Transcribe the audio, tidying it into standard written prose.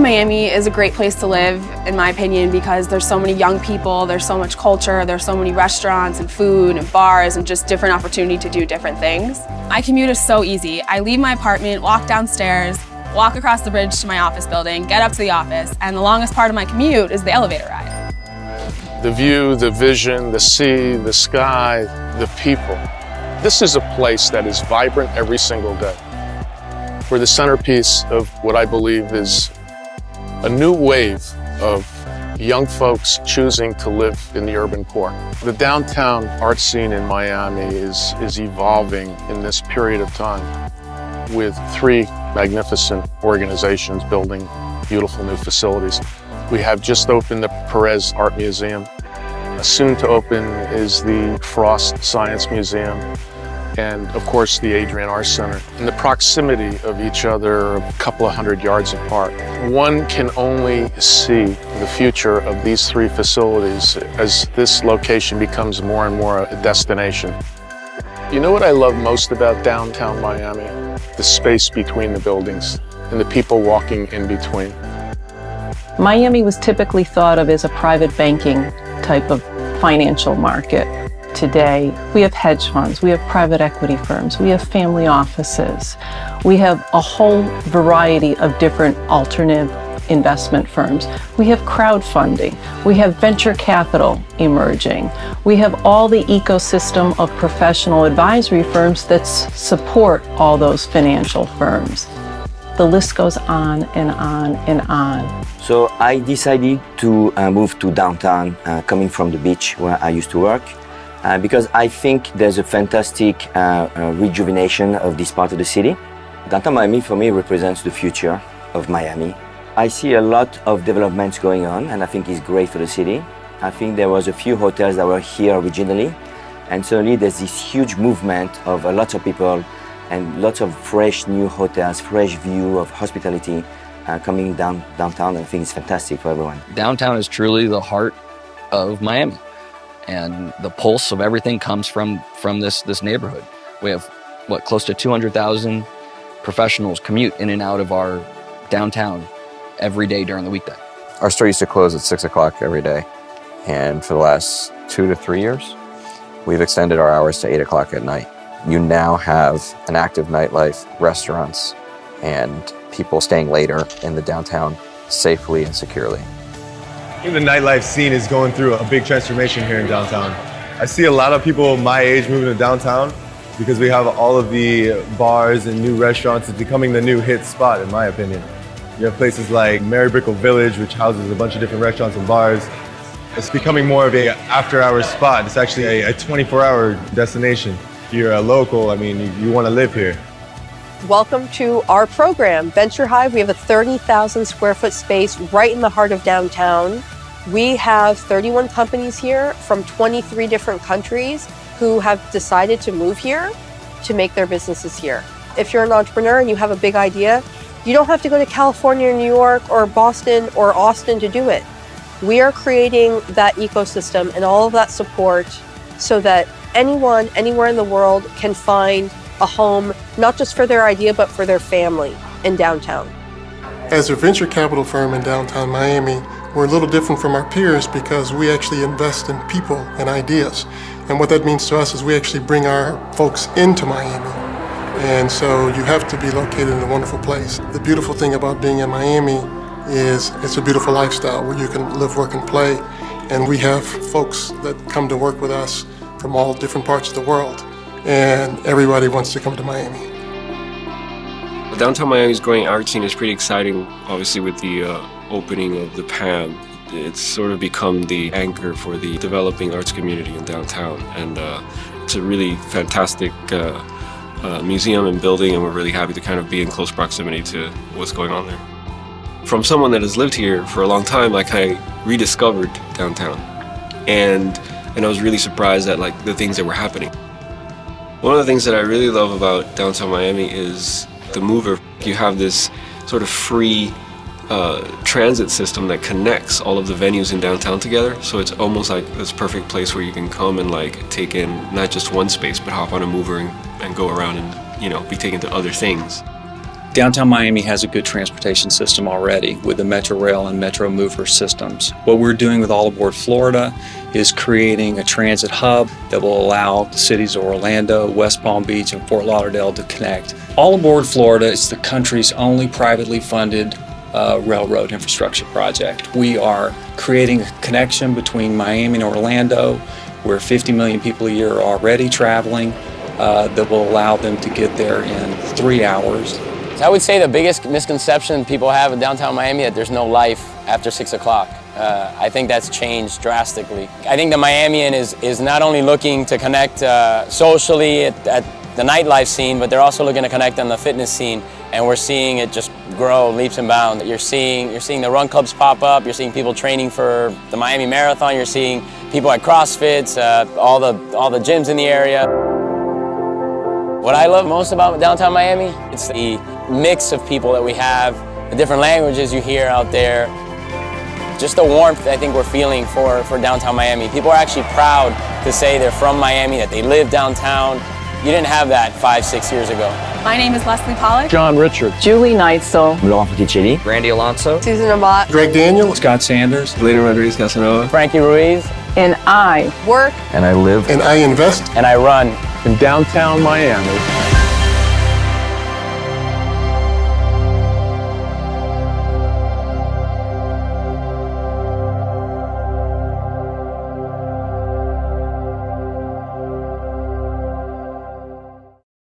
Miami is a great place to live, in my opinion, because there's so many young people, there's so much culture, there's so many restaurants and food and bars and just different opportunity to do different things. My commute is so easy. I leave my apartment, walk downstairs, walk across the bridge to my office building, get up to the office, and the longest part of my commute is the elevator ride. The view, the vision, the sea, the sky, the people. This is a place that is vibrant every single day. We're the centerpiece of what I believe is a new wave of young folks choosing to live in the urban core. The downtown art scene in Miami is evolving in this period of time with 3 magnificent organizations building beautiful new facilities. We have just opened the Perez Art Museum. Soon to open is the Frost Science Museum, and of course the Adrienne Art Center. In the proximity of each other, a couple of 100 yards apart, one can only see the future of these 3 facilities as this location becomes more and more a destination. You know what I love most about downtown Miami? The space between the buildings and the people walking in between. Miami was typically thought of as a private banking type of financial market. Today, we have hedge funds, we have private equity firms, we have family offices, we have a whole variety of different alternative investment firms. We have crowdfunding, we have venture capital emerging, we have all the ecosystem of professional advisory firms that support all those financial firms. The list goes on and on and on. So I decided to move to downtown, coming from the beach where I used to work. Because I think there's a fantastic rejuvenation of this part of the city. Downtown Miami for me represents the future of Miami. I see a lot of developments going on and I think it's great for the city. I think there was a few hotels that were here originally and suddenly there's this huge movement of lots of people and lots of fresh new hotels, fresh view of hospitality coming downtown. I think it's fantastic for everyone. Downtown is truly the heart of Miami. And the pulse of everything comes from this neighborhood. We have, close to 200,000 professionals commute in and out of our downtown every day during the weekday. Our store used to close at 6 o'clock every day. And for the last 2 to 3 years, we've extended our hours to 8 o'clock at night. You now have an active nightlife, restaurants, and people staying later in the downtown safely and securely. I think the nightlife scene is going through a big transformation here in downtown. I see a lot of people my age moving to downtown because we have all of the bars and new restaurants. It's becoming the new hit spot, in my opinion. You have places like Mary Brickell Village, which houses a bunch of different restaurants and bars. It's becoming more of an after-hours spot. It's actually a 24-hour destination. If you're a local, I mean, you want to live here. Welcome to our program, Venture Hive. We have a 30,000 square foot space right in the heart of downtown. We have 31 companies here from 23 different countries who have decided to move here to make their businesses here. If you're an entrepreneur and you have a big idea, you don't have to go to California or New York or Boston or Austin to do it. We are creating that ecosystem and all of that support so that anyone, anywhere in the world can find a home, not just for their idea, but for their family in downtown. As a venture capital firm in downtown Miami, we're a little different from our peers because we actually invest in people and ideas. And what that means to us is we actually bring our folks into Miami. And so you have to be located in a wonderful place. The beautiful thing about being in Miami is it's a beautiful lifestyle where you can live, work, and play. And we have folks that come to work with us from all different parts of the world. And everybody wants to come to Miami. Downtown Miami's growing art scene is pretty exciting, obviously with the opening of the PAM. It's sort of become the anchor for the developing arts community in downtown. And it's a really fantastic museum and building, and we're really happy to kind of be in close proximity to what's going on there. From someone that has lived here for a long time, like I rediscovered downtown. And I was really surprised at the things that were happening. One of the things that I really love about downtown Miami is the mover. You have this sort of free transit system that connects all of the venues in downtown together. So it's almost like this perfect place where you can come and take in not just one space, but hop on a mover and go around and, be taken to other things. Downtown Miami has a good transportation system already with the Metro Rail and Metro Mover systems. What we're doing with All Aboard Florida is creating a transit hub that will allow the cities of Orlando, West Palm Beach, and Fort Lauderdale to connect. All Aboard Florida is the country's only privately funded railroad infrastructure project. We are creating a connection between Miami and Orlando, where 50 million people a year are already traveling, that will allow them to get there in 3 hours. I would say the biggest misconception people have of downtown Miami that there's no life after 6 o'clock. I think that's changed drastically. I think the Miamian is not only looking to connect socially at the nightlife scene, but they're also looking to connect on the fitness scene. And we're seeing it just grow leaps and bounds. You're seeing the run clubs pop up. You're seeing people training for the Miami Marathon. You're seeing people at CrossFits, all the gyms in the area. What I love most about downtown Miami, it's the mix of people that we have, the different languages you hear out there, just the warmth I think we're feeling for downtown Miami. People are actually proud to say they're from Miami, that they live downtown. You didn't have that 5-6 years ago. My name is Leslie Pollock. John Richard. Julie Neitzel. Laurent Botticelli. Randy Alonso. Susan Abbott. Greg Daniel. Scott Sanders. Bladen Rodriguez Casanova. Frankie Ruiz. And I Work. And I live And I invest. And I run. In downtown Miami.